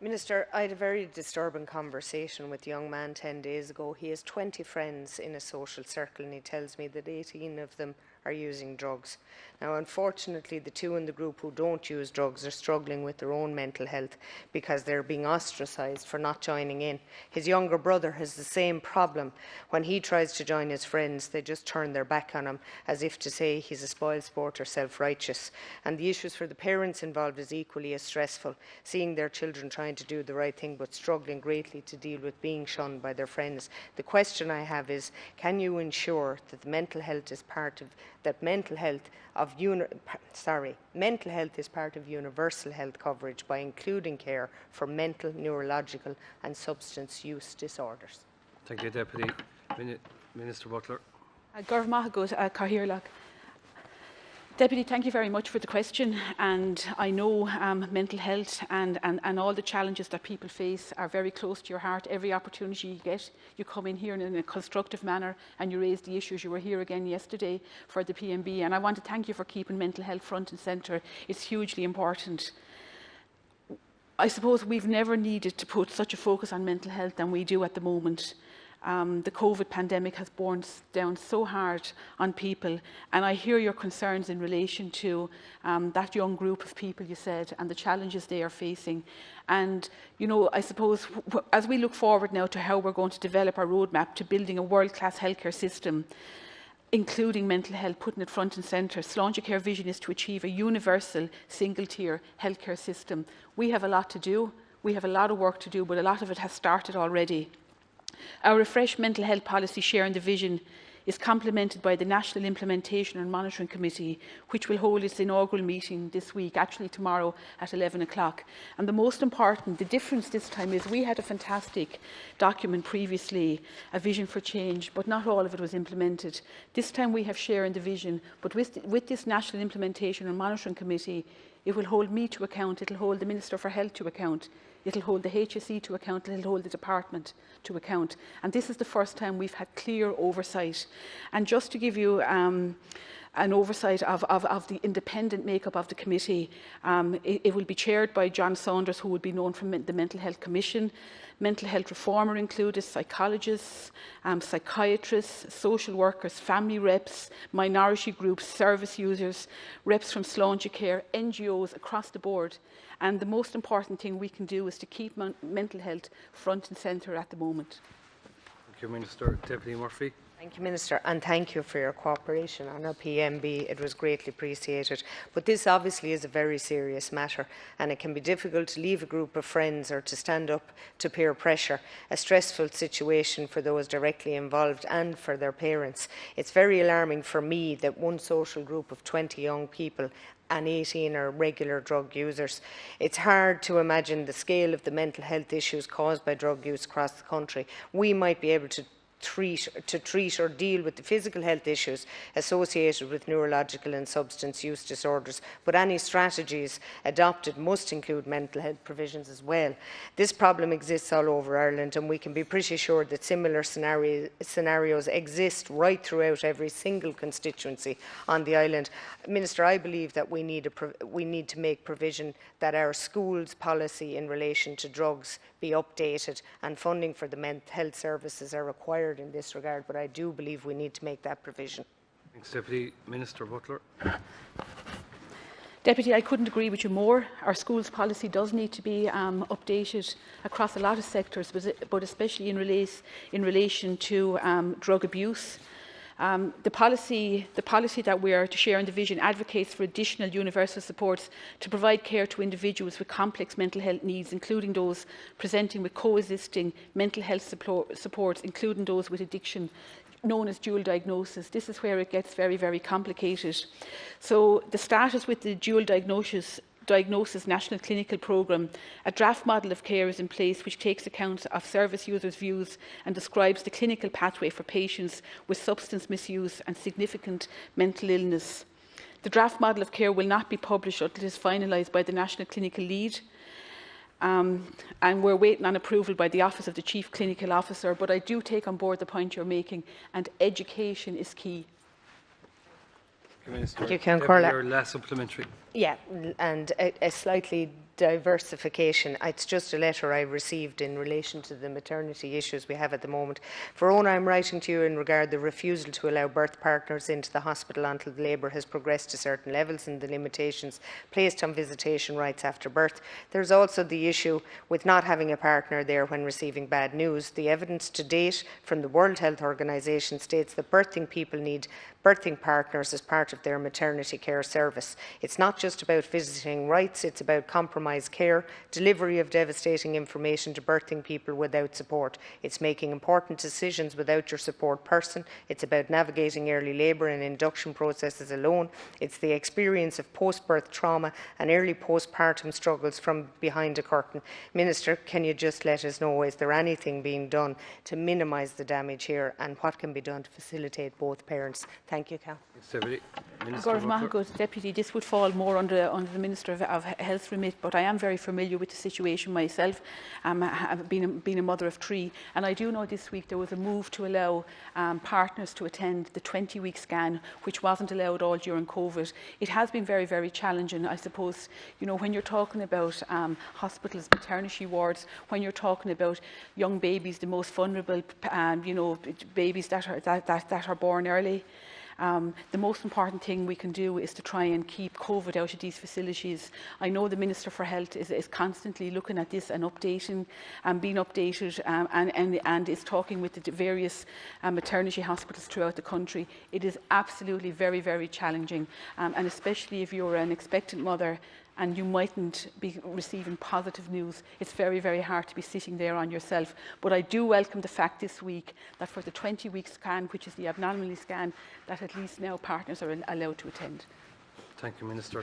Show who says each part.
Speaker 1: Minister, I had a very disturbing conversation with a young man 10 days ago. He has 20 friends in a social circle and he tells me that 18 of them are using drugs. Now, unfortunately, the two in the group who don't use drugs are struggling with their own mental health because they're being ostracised for not joining in. His younger brother has the same problem. When he tries to join his friends, they just turn their back on him as if to say he's a spoilsport or self-righteous. And the issues for the parents involved is equally as stressful, seeing their children trying to do the right thing but struggling greatly to deal with being shunned by their friends. The question I have is, can you ensure that mental health is part of universal health coverage by including care for mental, neurological and substance use disorders?
Speaker 2: Thank you, Deputy Minister Butler.
Speaker 3: Deputy, thank you very much for the question, and I know mental health and all the challenges that people face are very close to your heart. Every opportunity you get, you come in here in a constructive manner and you raise the issues. You were here again yesterday for the PMB, and I want to thank you for keeping mental health front and centre. It's hugely important. I suppose we've never needed to put such a focus on mental health than we do at the moment. The COVID pandemic has borne down so hard on people, and I hear your concerns in relation to that young group of people you said and the challenges they are facing. And, you know, I suppose as we look forward now to how we're going to develop our roadmap to building a world-class healthcare system, including mental health, putting it front and centre, Sláintecare vision is to achieve a universal single-tier healthcare system. We have a lot to do. We have a lot of work to do, but a lot of it has started already. Our refreshed mental health policy sharing the vision is complemented by the National Implementation and Monitoring Committee, which will hold its inaugural meeting this week, actually tomorrow at 11 o'clock. And the most important, the difference this time is we had a fantastic document previously, a vision for change, but not all of it was implemented. This time we have sharing the vision, but with this National Implementation and Monitoring Committee, it will hold me to account, it will hold the Minister for Health to account, it will hold the HSE to account, it will hold the department to account. And this is the first time we've had clear oversight. And just to give you an oversight of the independent makeup of the committee, it will be chaired by John Saunders, who would be known from the Mental Health Commission. Mental health reform are included psychologists, psychiatrists, social workers, family reps, minority groups, service users, reps from Sláintecare, NGOs across the board. And the most important thing we can do is to keep mental health front and centre at the moment.
Speaker 2: Thank you, Minister. Deputy Murphy.
Speaker 1: Thank you, Minister, and thank you for your cooperation on our PMB. It was greatly appreciated. But this obviously is a very serious matter, and it can be difficult to leave a group of friends or to stand up to peer pressure, a stressful situation for those directly involved and for their parents. It's very alarming for me that one social group of 20 young people and 18 are regular drug users. It's hard to imagine the scale of the mental health issues caused by drug use across the country. We might be able to treat or deal with the physical health issues associated with neurological and substance use disorders, but any strategies adopted must include mental health provisions as well. This problem exists all over Ireland, and we can be pretty sure that similar scenarios exist right throughout every single constituency on the island. Minister, I believe that we need to make provision that our schools policy in relation to drugs be updated, and funding for the mental health services are required in this regard, but I do believe we need to make that provision.
Speaker 2: Thanks, Deputy Minister Butler.
Speaker 3: Deputy, I couldn't agree with you more. Our schools policy does need to be updated across a lot of sectors, but especially in relation to drug abuse. The policy that we are to share in the vision advocates for additional universal supports to provide care to individuals with complex mental health needs, including those presenting with coexisting mental health supports, including those with addiction, known as dual diagnosis. This is where it gets very, very complicated. So the status with the dual diagnosis National Clinical Programme, a draft model of care is in place which takes account of service users' views and describes the clinical pathway for patients with substance misuse and significant mental illness. The draft model of care will not be published until it is finalised by the National Clinical Lead, and we're waiting on approval by the Office of the Chief Clinical Officer, but I do take on board the point you're making, and education is key.
Speaker 2: Minister,
Speaker 1: Thank you,
Speaker 2: last supplementary.
Speaker 1: Yeah, and a slightly diversification. It's just a letter I received in relation to the maternity issues we have at the moment. Verona, I'm writing to you in regard to the refusal to allow birth partners into the hospital until the labour has progressed to certain levels and the limitations placed on visitation rights after birth. There's also the issue with not having a partner there when receiving bad news. The evidence to date from the World Health Organization states that birthing people need birthing partners as part of their maternity care service. It's not just about visiting rights, it's about compromised care, delivery of devastating information to birthing people without support. It's making important decisions without your support person. It's about navigating early labour and induction processes alone. It's the experience of post-birth trauma and early postpartum struggles from behind a curtain. Minister, can you just let us know, is there anything being done to minimise the damage here, and what can be done to facilitate both parents? Thank you, Cal.
Speaker 2: Deputy
Speaker 3: Deputy, this would fall more under the Minister of Health remit, but I am very familiar with the situation myself, being a mother of 3, and I do know this week there was a move to allow partners to attend the 20-week scan, which wasn't allowed all during COVID. It has been very, very challenging. I suppose, you know, when you're talking about hospitals, maternity wards, when you're talking about young babies, the most vulnerable, you know, babies that are born early. The most important thing we can do is to try and keep COVID out of these facilities. I know the Minister for Health is constantly looking at this and updating and being updated and is talking with the various maternity hospitals throughout the country. It is absolutely very, very challenging, and especially if you're an expectant mother and you mightn't be receiving positive news, it's very, very hard to be sitting there on yourself. But I do welcome the fact this week that for the 20-week scan, which is the abnormally scan, that at least now partners are allowed to attend.
Speaker 2: Thank you, Minister.